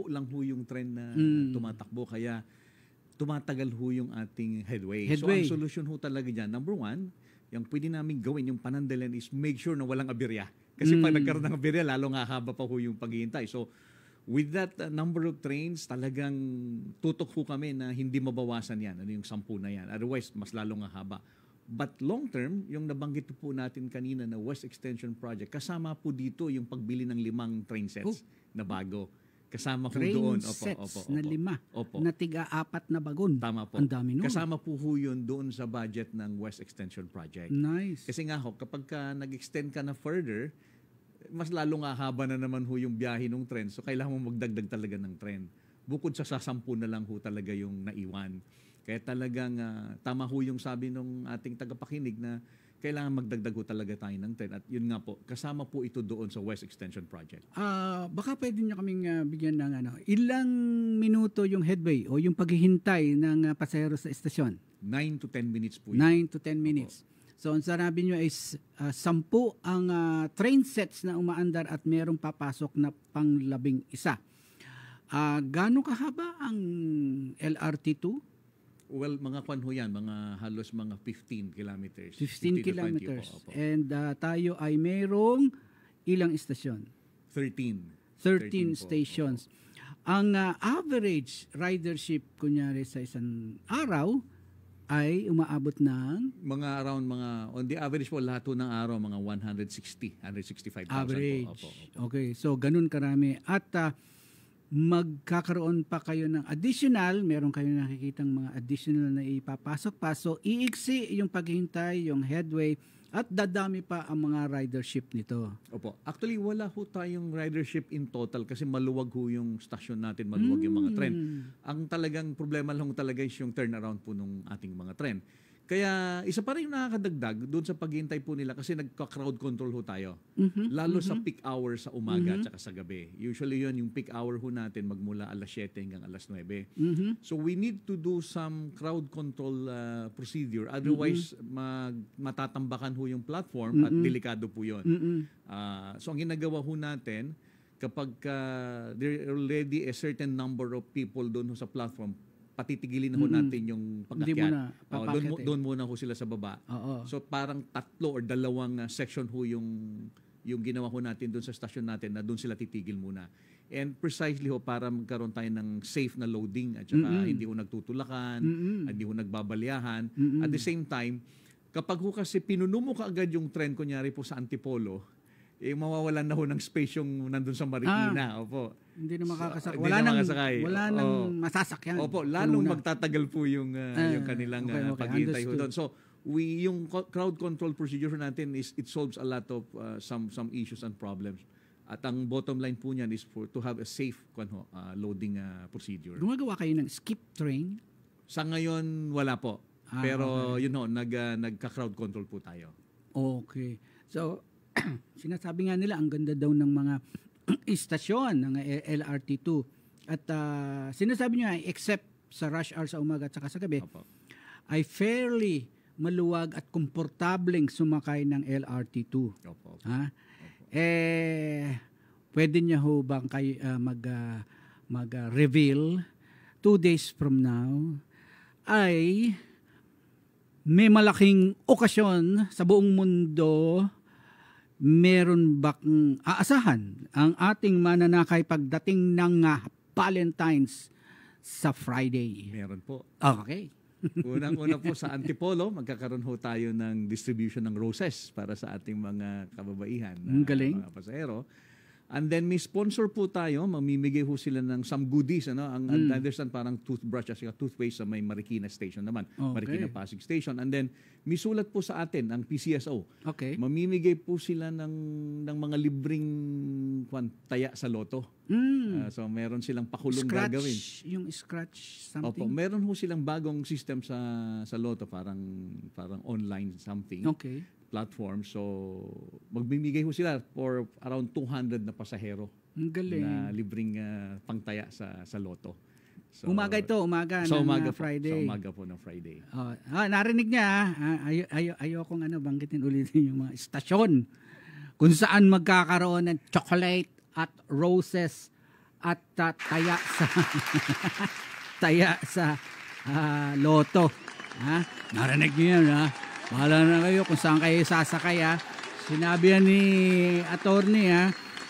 lang yung tren na tumatakbo. Kaya tumatagal yung ating headway. So ang solusyon talaga dyan, number 1, yung pwede namin gawin, yung panandalan is make sure na walang aberya. Kasi pag nagkaroon ng aberya, lalo nga haba pa yung paghihintay. So with that number of trains, talagang tutok kami na hindi mabawasan yan. Yung 10 na yan. Otherwise, mas lalong haba. But long term, yung nabanggit po natin kanina na West Extension Project, kasama po dito yung pagbili ng 5 train sets na bago. Kasama po doon. Train sets na 5 na tiga-4 na bagon. Tama po. Ang dami nun. Kasama po yun doon sa budget ng West Extension Project. Nice. Kasi nga kapag nag-extend ka na further, mas lalong haba na naman yung biyahe ng tren. So, kailangan mo magdagdag talaga ng tren. Bukod sa 10 na lang talaga yung naiwan. Kaya talagang tama yung sabi ng ating tagapakinig na kailangan magdagdag talaga tayo ng tren. At yun nga po, kasama po ito doon sa West Extension Project. Baka pwede nyo kaming bigyan ng ilang minuto yung headway o yung paghihintay ng pasahero sa estasyon? 9 to 10 minutes po yun. 9 to 10 minutes. So, ang sabi nyo is 10 ang train sets na umaandar at merong papasok na pang-11. Gaano kahaba ang LRT2? Well, mga yan, halos mga 15 kilometers. 15 kilometers. And tayo ay merong ilang istasyon? 13 stations. Ang average ridership, kunyari sa isang araw, ay umaabot ng on the average po lahat ng araw mga 165,000 average. po. Okay, so ganun karami at magkakaroon pa kayo ng additional, meron kayo nakikitang mga additional na ipapasok pa. So iiksi yung paghihintay, yung headway At dadami pa ang mga ridership nito. Opo. Actually, wala ho tayong ridership in total kasi maluwag ho yung stasyon natin, maluwag yung mga tren. Ang talagang problema lang talaga is yung turnaround po ng ating mga tren. Kaya isa pa rin yung nakakadagdag doon sa paghihintay po nila kasi nagka-crowd control ho tayo. Lalo sa peak hour sa umaga at saka sa gabi. Usually yun, yung peak hour ho natin magmula alas 7 hanggang alas 9. So we need to do some crowd control procedure. Otherwise, matatambakan ho yung platform at delikado po yun. So ang ginagawa ho natin, kapag there already a certain number of people doon ho sa platform, patitigilin na ho natin yung pag-akyat. Doon muna ho sila sa baba. So parang 3 or 2 section ho yung ginawa ho natin doon sa stasyon natin na doon sila titigil muna. And precisely ho para magkaroon tayo ng safe na loading at saka hindi ho nagtutulakan, hindi ho nagbabalyahan. At the same time, kapag ho kasi pinuno mo kaagad yung tren, kunyari po sa Antipolo, mawawalan na ho ng space yung nandun sa Marikina. Opo. Hindi na makakasakay. Wala nang masasakyan. Opo, lalong magtatagal po yung kanilang paghihintay ho doon. So, yung crowd control procedure natin is it solves a lot of some issues and problems. At ang bottom line po niyan is to have a safe loading procedure. Gumagawa kayo ng skip train? Sa ngayon, wala po. Pero nagka-crowd control po tayo. Okay. So, sinasabi nga nila ang ganda daw ng mga istasyon ng LRT2 at sinasabi niya except sa rush hour sa umaga at saka sa gabi ay fairly maluwag at komportableng sumakay ng LRT2. Pwede niya ho bang kayo mag-reveal 2 days from now ay may malaking okasyon sa buong mundo, meron bang aasahan ang ating mananakay pagdating ng Valentine's sa Friday? Meron po. Okay. Unang-una po sa Antipolo, magkakaroon ho tayo ng distribution ng roses para sa ating mga kababaihan, mga pasahero. And then may sponsor po tayo, mamimigay ho sila ng some goodies. Ang understand parang toothbrush at toothpaste sa may Marikina Station naman. Marikina Pasig Station. And then may sulat po sa atin, ang PCSO. Okay. Mamimigay po sila ng mga libreng taya sa loto. So meron silang pakulong gagawin. Yung scratch something? Opo, meron ho silang bagong system sa loto, parang online something. Okay. Platform. So, magbibigay ho sila for around 200 na pasahero. Ang galing. Na libreng pangtaya sa loto. So, umaga ng Friday. Sa umaga po ng Friday. Narinig niya, ayokong banggitin ulitin yung mga istasyon kung saan magkakaroon ng chocolate at roses at taya sa loto. Narinig niyo yan, Bahala na kayo kung saan kayo sasakay. Sinabi yan ni attorney,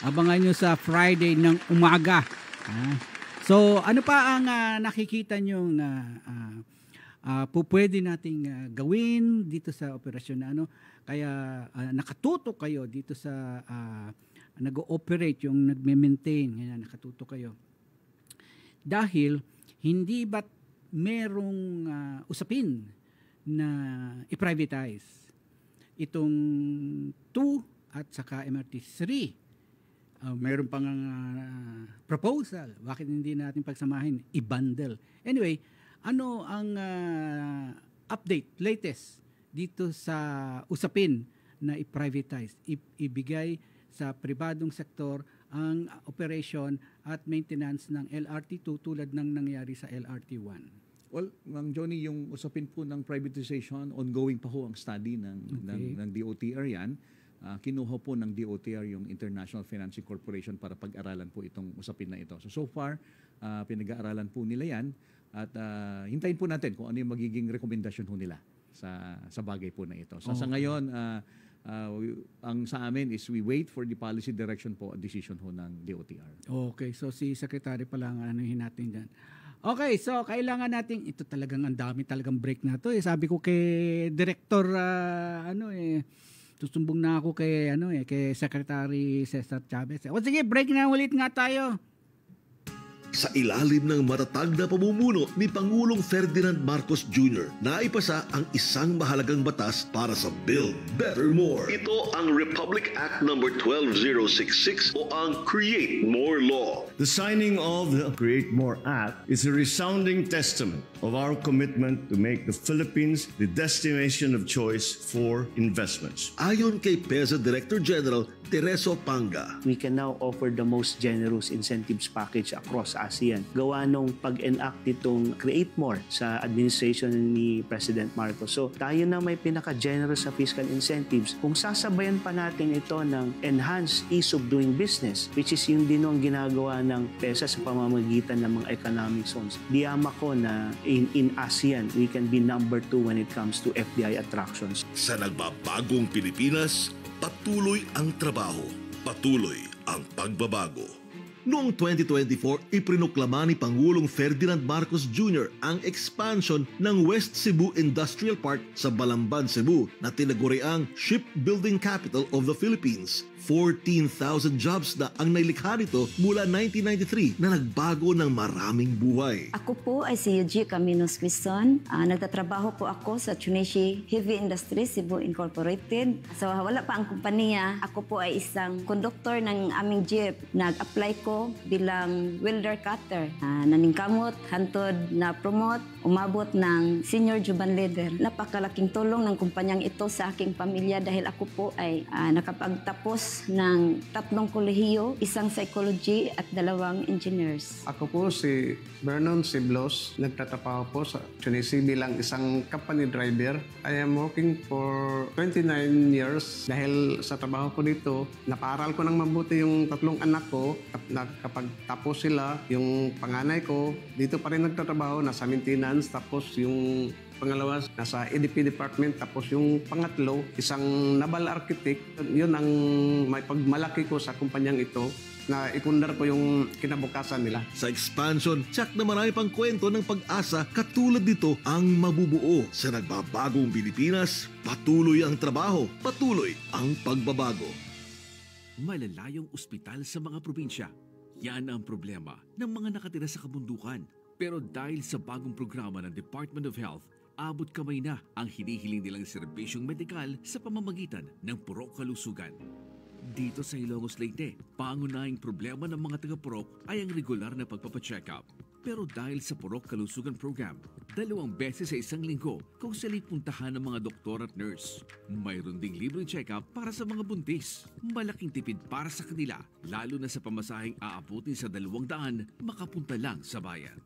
abangan nyo sa Friday ng umaga. So ano pa ang nakikita nyo pwede nating gawin dito sa operasyon na kaya nakatutok kayo dito sa nag-ooperate, yung nagme-maintain, nakatutok kayo. Dahil hindi ba't merong usapin na i-privatize itong 2 at saka MRT 3. Mayroon pang proposal. Bakit hindi natin pagsamahin? I-bundle. Anyway, ano ang latest dito sa usapin na i-privatize? Ibigay sa pribadong sektor ang operation at maintenance ng LRT2 tulad ng nangyari sa LRT1. Well, Mang Johnny, yung usapin po ng privatization, ongoing pa ho ang study ng DOTR yan. Kinuha po ng DOTR yung International Financing Corporation para pag-aralan po itong usapin na ito. So far, pinag-aaralan po nila yan at hintayin po natin kung ano yung magiging rekomendasyon ho nila sa bagay po na ito. Sa ngayon, ang sa amin is we wait for the policy direction po at decision ho ng DOTR. Okay, so si Secretary pala ang anuhin natin dyan. Okay, so kailangan natin, ito talagang ang dami talagang break na to. Sabi ko kay Director, tusumbong na ako kay kay Secretary Cesar Chavez. O sige, break na ulit nga tayo. Sa ilalim ng matatag na pamumuno ni Pangulong Ferdinand Marcos Jr., naipasa ang isang mahalagang batas para sa Build Better More. Ito ang Republic Act No. 12066 o ang Create More Law. The signing of the Create More Act is a resounding testament of our commitment to make the Philippines the destination of choice for investments. Ayon kay PEZA Director General Tereso Panga, we can now offer the most generous incentives package across ASEAN. Gawa nung pag-enact itong Create More sa administration ni President Marcos. So tayo na may pinaka-generous sa fiscal incentives. Kung sasabayan pa natin ito ng enhanced ease of doing business, which is yun din ang ginagawa ng PEZA sa pamamagitan ng mga economic zones. Diyama ko na in ASEAN, we can be number 2 when it comes to FDI attractions. Sa nagbabagong Pilipinas, patuloy ang trabaho, patuloy ang pagbabago. Noong 2024, iprinoklama ni Pangulong Ferdinand Marcos Jr. ang expansion ng West Cebu Industrial Park sa Balamban, Cebu na tinaguriang Shipbuilding Capital of the Philippines. 14,000 jobs na ang nailikha nito mula 1993 na nagbago ng maraming buhay. Ako po ay si Eugene Caminos Quizon. Nagtatrabaho po ako sa Chunichi Heavy Industries Cebu Incorporated. So wala pa ang kumpanya. Ako po ay isang conductor ng aming jeep. Nag-apply ko bilang welder cutter. Naningkamot, hantod na promote, umabot ng senior Juban leader. Napakalaking tulong ng kumpanyang ito sa aking pamilya dahil ako po ay nakapagtapos ng 3 kolehiyo, 1 psychology at 2 engineers. Ako po si Vernon Siblos. Nagtatrabaho po sa Chunichi bilang isang company driver. I am working for 29 years. Dahil sa trabaho ko dito, napaaral ko ng mabuti yung 3 anak ko. Kapag tapos sila, yung panganay ko, dito pa rin nagtatrabaho, nasa maintenance. Tapos yung pangalawa, nasa EDP department. Tapos yung pangatlo, isang naval architect. Yun ang may pagmalaki ko sa kumpanyang ito na ikundar ko yung kinabukasan nila. Sa expansion, tsak na marami pang kwento ng pag-asa katulad dito ang mabubuo. Sa nagbabagong Pilipinas, patuloy ang trabaho, patuloy ang pagbabago. Malalayong ospital sa mga probinsya. Yan ang problema ng mga nakatira sa kabundukan. Pero dahil sa bagong programa ng Department of Health, abot kamay na ang hinihiling nilang serbisyong medikal sa pamamagitan ng Purok Kalusugan. Dito sa Ilocos Leyte, pangunahing problema ng mga taga-Purok ay ang regular na pagpapacheck up. Pero dahil sa Purok Kalusugan Program, 2 beses sa isang linggo kung sila puntahan ng mga doktor at nurse. Mayroon ding libreng check-up para sa mga buntis. Malaking tipid para sa kanila, lalo na sa pamasaheng aabutin sa 200 makapunta lang sa bayan.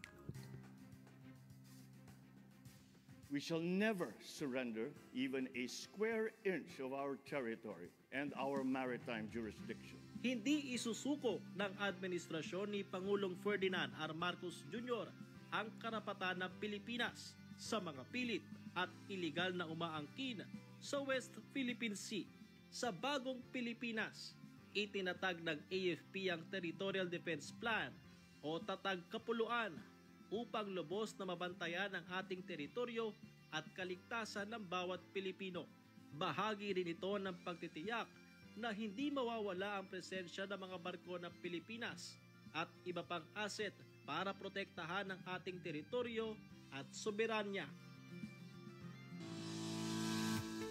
We shall never surrender even a square inch of our territory and our maritime jurisdiction. Hindi isusuko ng administrasyon ni Pangulong Ferdinand R. Marcos Jr. ang karapatan ng Pilipinas sa mga pilit at iligal na umaangkin sa West Philippine Sea. Sa bagong Pilipinas, itinatag ng AFP ang Territorial Defense Plan o Tatag Kapuluan upang lubos na mabantayan ang ating teritoryo at kaligtasan ng bawat Pilipino. Bahagi rin ito ng pagtitiyak na hindi mawawala ang presensya ng mga barko ng Pilipinas at iba pang asset para protektahan ang ating teritoryo at soberanya.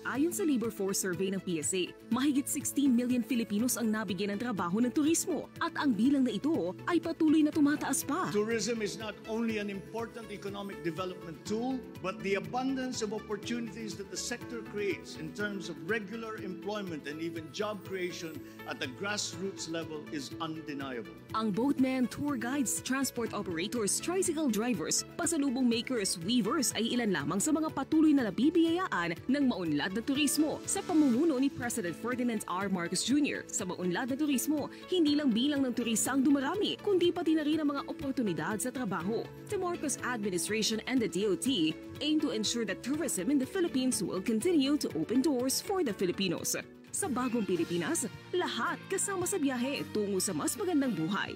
Ayon sa Labor Force Survey ng PSA, mahigit 16 million Filipinos ang nabigyan ng trabaho ng turismo at ang bilang na ito ay patuloy na tumataas pa. Tourism is not only an important economic development tool, but the abundance of opportunities that the sector creates in terms of regular employment and even job creation at the grassroots level is undeniable. Ang boatmen, tour guides, transport operators, tricycle drivers, pasalubong makers, weavers ay ilan lamang sa mga patuloy na nabibiyayaan ng maunlad na turismo sa pamumuno ni President Ferdinand R. Marcos Jr. Sa maunlad na turismo, hindi lang bilang ng turista ang dumarami, kundi pati na rin ang mga oportunidad sa trabaho. The Marcos administration and the DOT aim to ensure that tourism in the Philippines will continue to open doors for the Filipinos. Sa bagong Pilipinas, lahat kasama sa biyahe tungo sa mas magandang buhay.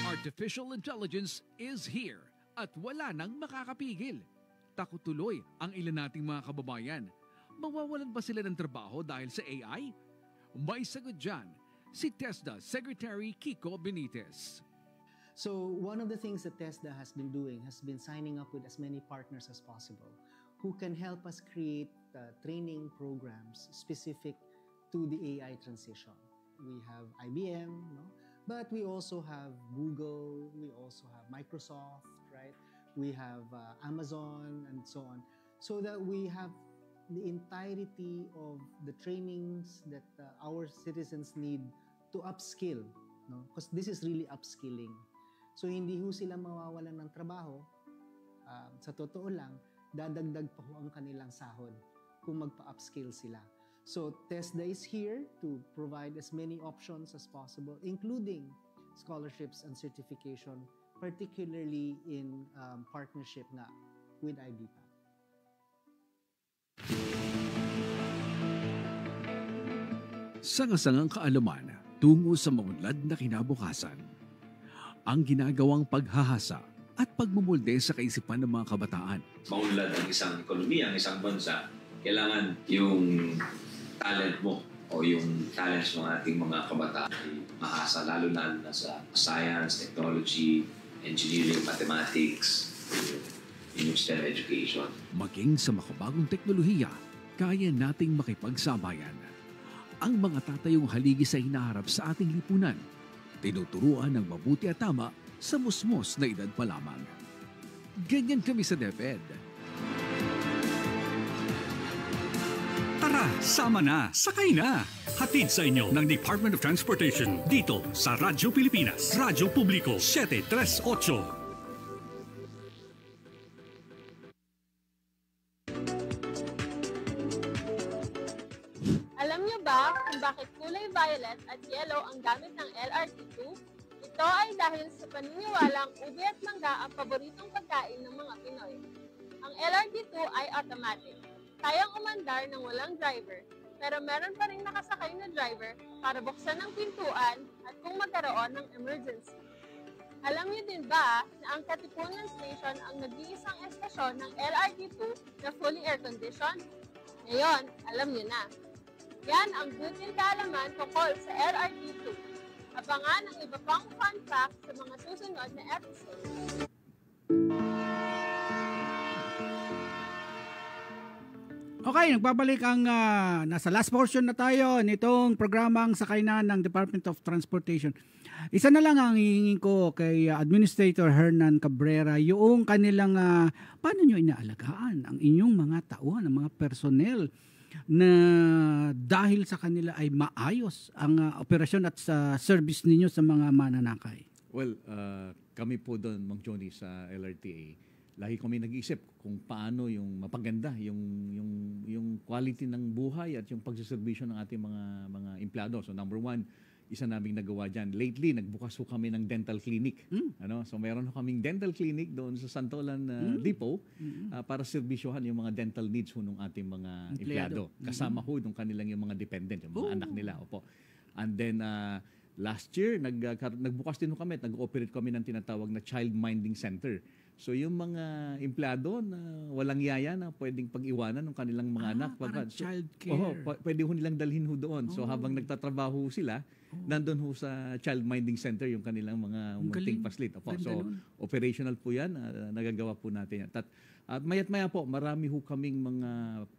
Artificial intelligence is here at wala nang makakapigil. Takot tuloy ang ilan nating mga kababayan. Mawawalan ba sila ng trabaho dahil sa AI? May sagot dyan si TESDA Secretary Kiko Benitez. So one of the things that TESDA has been doing has been signing up with as many partners as possible who can help us create training programs specific to the AI transition. We have IBM, no? But we also have Google, we also have Microsoft, right? We have Amazon and so on. So that we have the entirety of the trainings that our citizens need to upskill, no? Because this is really upskilling. So hindi ho sila mawawalan ng trabaho. Sa totoo lang, dadagdag pa ho ang kanilang sahod kung magpa-upskill sila. So TESDA is here to provide as many options as possible, including scholarships and certification, particularly in partnership nga with IBPA. Sangasangang kaalaman tungo sa maunlad na kinabukasan. Ang ginagawang paghahasa at pagmumulde sa kaisipan ng mga kabataan. Maunlad ang isang ekonomiya, ang isang bansa, kailangan yung talent mo o yung talents ng ating mga kabataan ay mahasa, lalo na sa science, technology, engineering, mathematics, yung STEM education. Maging sa makabagong teknolohiya, kaya nating makipagsabayan. Ang mga tatayong haligi sa hinaharap sa ating lipunan, tinuturuan ng mabuti at tama sa musmos na edad pa lamang. Ganyan kami sa DepEd. Tara, sama na, sakay na! Hatid sa inyo ng Department of Transportation dito sa Radyo Pilipinas, Radyo Publiko 738. Alam niyo ba kung bakit kulay violet at yellow ang gamit ng LRT2? Ito ay dahil sa paniniwalang ube at mangga ang paboritong pagkain ng mga Pinoy. Ang LRT2 ay automatic. Kayang umandar ng walang driver, pero meron pa rin nakasakay na driver para buksan ang pintuan at kung magkaroon ng emergency. Alam niyo din ba na ang Katipunan Station ang nag-iisang estasyon ng LRT2 na fully air-conditioned? Ngayon, alam niyo na. Yan ang butil kaalaman tungkol sa LRT2. Abangan ang iba pang fun facts sa mga susunod na episode. Okay, nagbabalik ang nasa last portion na tayo nitong programang sakay na ng Department of Transportation. Isa na lang ang hihingin ko kay Administrator Hernan Cabrera, yung kanilang paano nyo inaalagaan ang inyong mga tauhan, ang mga personnel na dahil sa kanila ay maayos ang operasyon at sa service ninyo sa mga mananakay. Well, kami po doon, Mang Johnny, sa LRTA, lagi kami nag-iisip kung paano yung mapaganda yung quality ng buhay at yung pagseserbisyo ng ating mga empleyado. So number one, isa naming nagawa dyan. Lately, nagbukas ho kami ng dental clinic. So meron ho kaming dental clinic doon sa Santolan Depot para serbisyohan yung mga dental needs ho ng ating mga empleyado. Kasama ho yung kanilang yung mga dependent, yung mga anak nila. Opo. And then last year, nagbukas din ho kami at nag-operate kami ng tinatawag na Child Minding Center. So yung mga empleyado na walang yaya na pwedeng pag-iwanan ng kanilang mga anak. Child care. Pwede ho nilang dalhin ho doon. So habang nagtatrabaho sila, nandun ho sa Child Minding Center yung kanilang mga munting paslit. So operational po yan. Nagagawa po natin yan. At mayat-maya po, marami ho kaming mga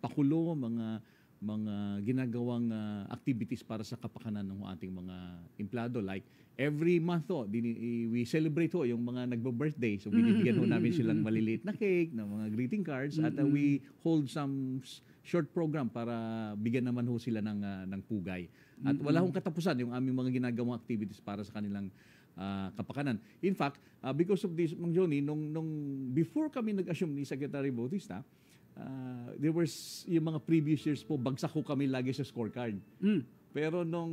pakulo, mga ginagawang activities para sa kapakanan ng ating mga empleyado. Like every month we celebrate yung mga nagbo-birthday. So binibigyan ho namin silang maliliit na cake, na mga greeting cards, at we hold some short program para bigyan naman ho sila ng pugay. At wala hong katapusan yung aming mga ginagawang activities para sa kanilang kapakanan. In fact, because of this, Mang Johnny, nung before kami nag-assume ni Secretary Bautista, there was yung mga previous years po, bagsak ko kami lagi sa scorecard. Pero nung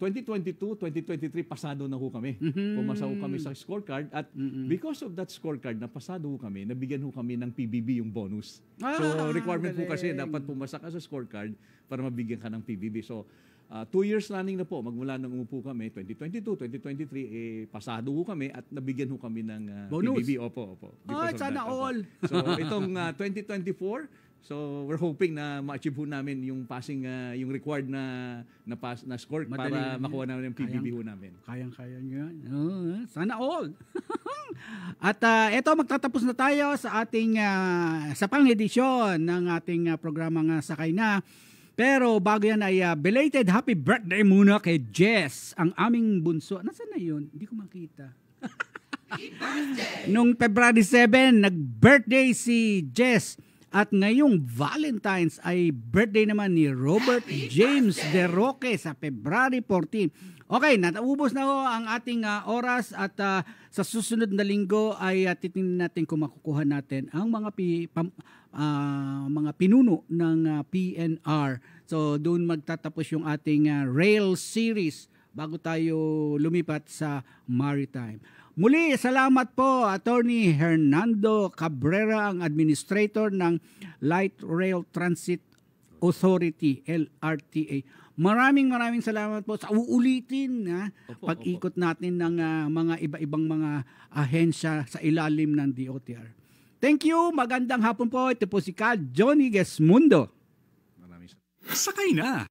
2022, 2023, pasado na ho kami. Pumasa ho kami sa scorecard at because of that scorecard, napasado ho kami, nabigyan ho kami ng PBB yung bonus. So requirement po kasi dapat pumasa ka sa scorecard para mabigyan ka ng PBB. So 2 years running na po, magmula nung umupo kami, 2022, 2023, pasado ho kami at nabigyan ho kami ng bonus. PBB. Opo. Sana all! So itong 2024, So we're hoping na ma-achieve ho namin yung passing, yung required na score para makuha namin yung PBB ho namin. Kayang-kaya nyo yan. Sana all. At eto, magtatapos na tayo sa ating sa pang-edisyon ng ating programang Sakay Na. Pero bago yan ay belated happy birthday muna kay Jess, ang aming bunso. Nasaan na yun? Hindi ko makita. Nung February 7, nag-birthday si Jess. At ngayong Valentine's ay birthday naman ni Robert James De Roque sa February 14. Okay, nataubos na ho ang ating oras at sa susunod na linggo ay titingnan natin kung makukuha natin ang mga pinuno ng PNR. So doon magtatapos yung ating rail series bago tayo lumipat sa maritime. Muli, salamat po, Attorney Hernando Cabrera, ang administrator ng Light Rail Transit Authority, LRTA. Maraming salamat po sa uulitin pag-ikot natin ng mga iba-ibang mga ahensya sa ilalim ng DOTR. Thank you, magandang hapon po. Ito po si Johnny Gesmundo. Sakay na!